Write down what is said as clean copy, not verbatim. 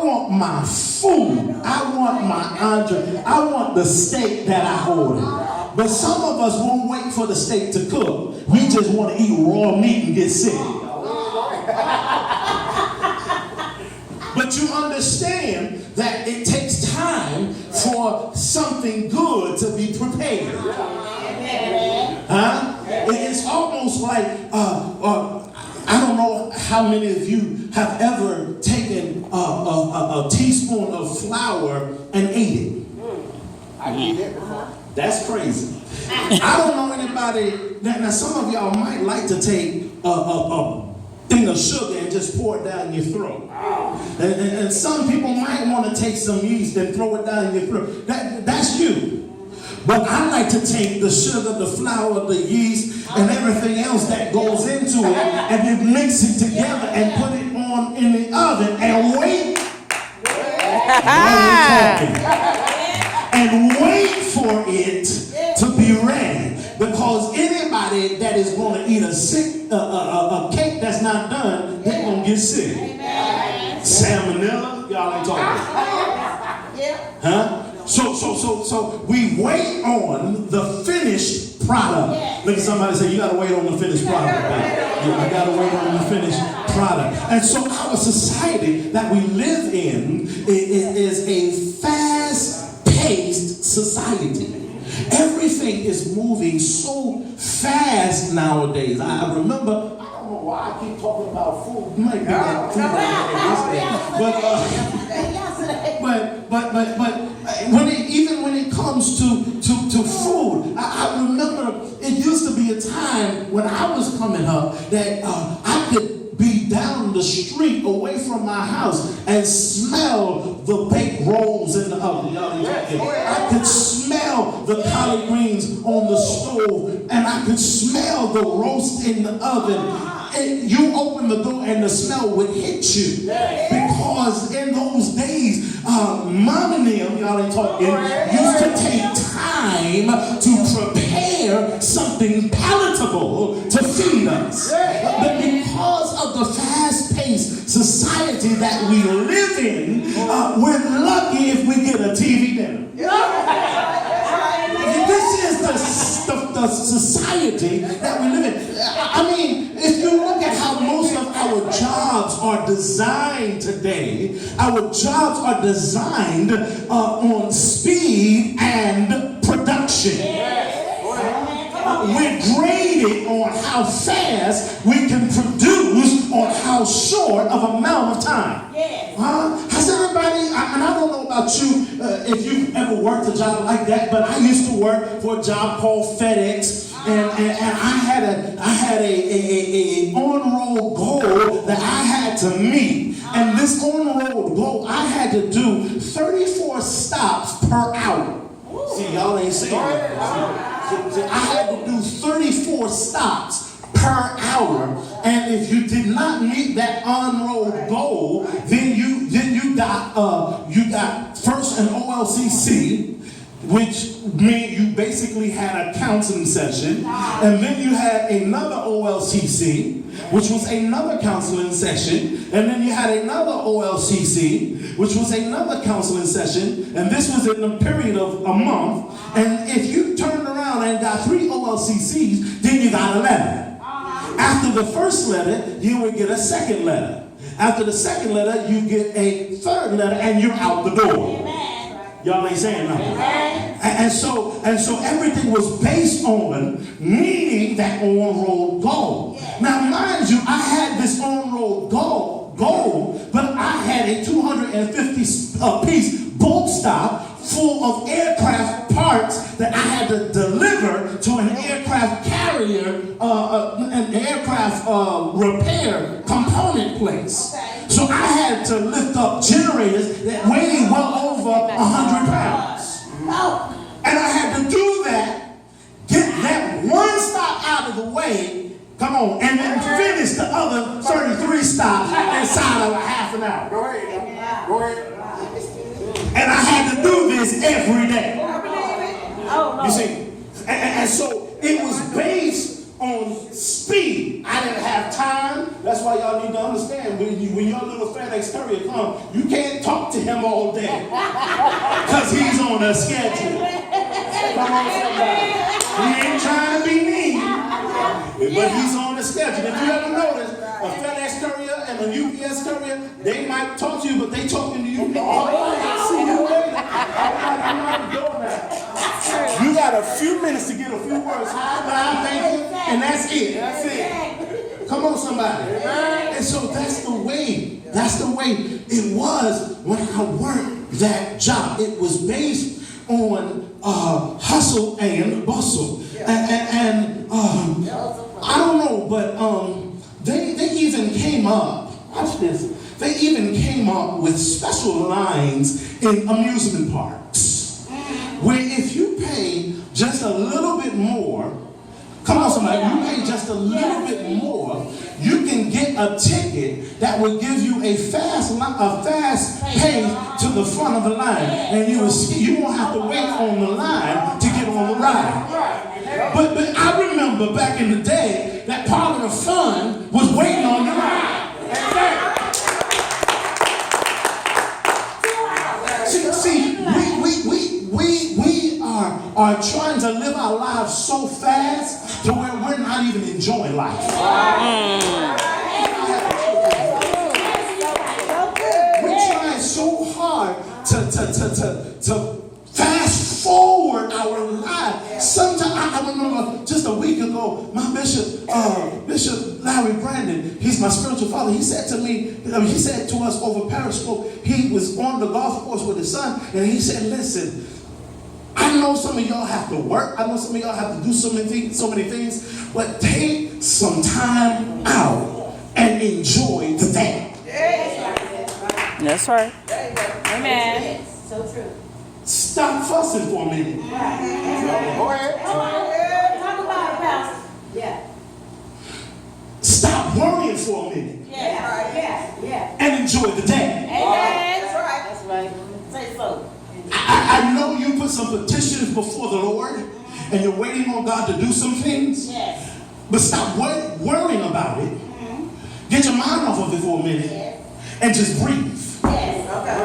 want my food. I want my entree. I want the steak that I ordered. But some of us won't wait for the steak to cook. We just want to eat raw meat and get sick. But you understand that it takes time for something good to be prepared. Huh? It's almost like, I don't know how many of you have ever taken a teaspoon of flour and ate it. I did that before. That's crazy. I don't know anybody, now some of y'all might like to take a thing of sugar and just pour it down your throat. And some people might want to take some yeast and throw it down your throat. That's you. But I like to take the sugar, the flour, the yeast, and everything else that goes into it, and then mix it together and put it on in the oven and wait. And wait for it to be ready. Because anybody that is going to eat a cake that's not done, they're going to get sick. Salmonella, y'all ain't talking. Huh? So we wait on the finished product. Look at somebody and say, you got to wait on the finished product. You got to wait on the finished product. And so our society that we live in is a fast-paced society. Everything is moving so fast nowadays. I remember, I don't know why I keep talking about food. It might be that food but even when it comes to food, I remember it used to be a time when I was coming up that I could be down the street away from my house and smell the baked rolls in the oven. I could smell the collard greens on the stove, and I could smell the roast in the oven. And you open the door and the smell would hit you. Because in those days, mom and them, y'all ain't talking, used to take time to prepare something palatable to feed us. But because of the fast-paced society that we live in, we're lucky if we get a TV dinner. This is the society that we live in. I mean, if you look at how most of our jobs are designed today, our jobs are designed on speed and production. We're graded on how fast we can produce on how short of amount of time. Has everybody, and I don't know about you, if you've ever worked a job like that, but I used to work for a job called FedEx, and I had a on-road goal that I had to meet. And this on-road goal, I had to do 34 stops per hour. See, y'all ain't saying that. I had to do 34 stops per hour, and if you did not meet that on-road goal, then you got first an OLCC, which meant you basically had a counseling session, and then you had another OLCC, which was another counseling session, and then you had another OLCC, which was another counseling session, and this was in the period of a month. And if you turned around and got 3 OLCCs, then you got a letter. After the first letter, you would get a second letter. After the second letter, you get a third letter, and you're out the door. Y'all ain't saying nothing. And so everything was based on meeting that on-road goal. Now, mind you, I had this on-road goal, but I had a 250-piece bulk stock full of aircraft parts that I had to deliver to an aircraft carrier, an aircraft repair component place. So I had to lift up generators that weighed well over 100 pounds. And I had to do that, get that one stop out of the way, come on, and then finish the other 33 stops inside of a half an hour. Go ahead. And I had to do this every day. You see? And so it was based on speed. I didn't have time. That's why y'all need to understand when your little FedEx courier come, you can't talk to him all day because he's on a schedule. Come on, somebody. He ain't trying to be mean, but he's on a schedule. If you ever notice, a FedEx courier and a UPS courier, they might talk to you, but they talking to you. Oh, see you later. I'm not doing that. You got a few minutes to get a few words. Hi, bye, thank you, and that's it. That's it. Come on, somebody. And so that's the way it was when I worked that job. It was based on hustle and bustle. And I don't know, but they even came up, watch this, they even came up with special lines in amusement parks where if you pay just a little bit more, come on somebody, you pay just a little bit more, you can get a ticket that will give you a fast pace to the front of the line, and you won't have to wait on the line to get on the ride. But I remember back in the day that part of the fun was waiting on the ride. See, we are trying to live our lives so fast to where we're not even enjoying life. We're trying so hard to fast forward our lives. Sometimes I remember just a week ago, my Bishop Larry Brandon, he's my spiritual father. He said to me, he said to us over Periscope, he was on the golf course with his son, and he said, listen, I know some of y'all have to work. I know some of y'all have to do so many things, but take some time out and enjoy the day. That's right. Amen. So true. Stop fussing for a minute. Go ahead. Talk about it, Pastor. Yeah. Stop worrying for a minute. Yeah. And enjoy the day. Amen. That's right. Say so. I know you put some petitions before the Lord and you're waiting on God to do some things. Yes. But stop worrying about it. Get your mind off of it for a minute and just breathe. Yes. Okay.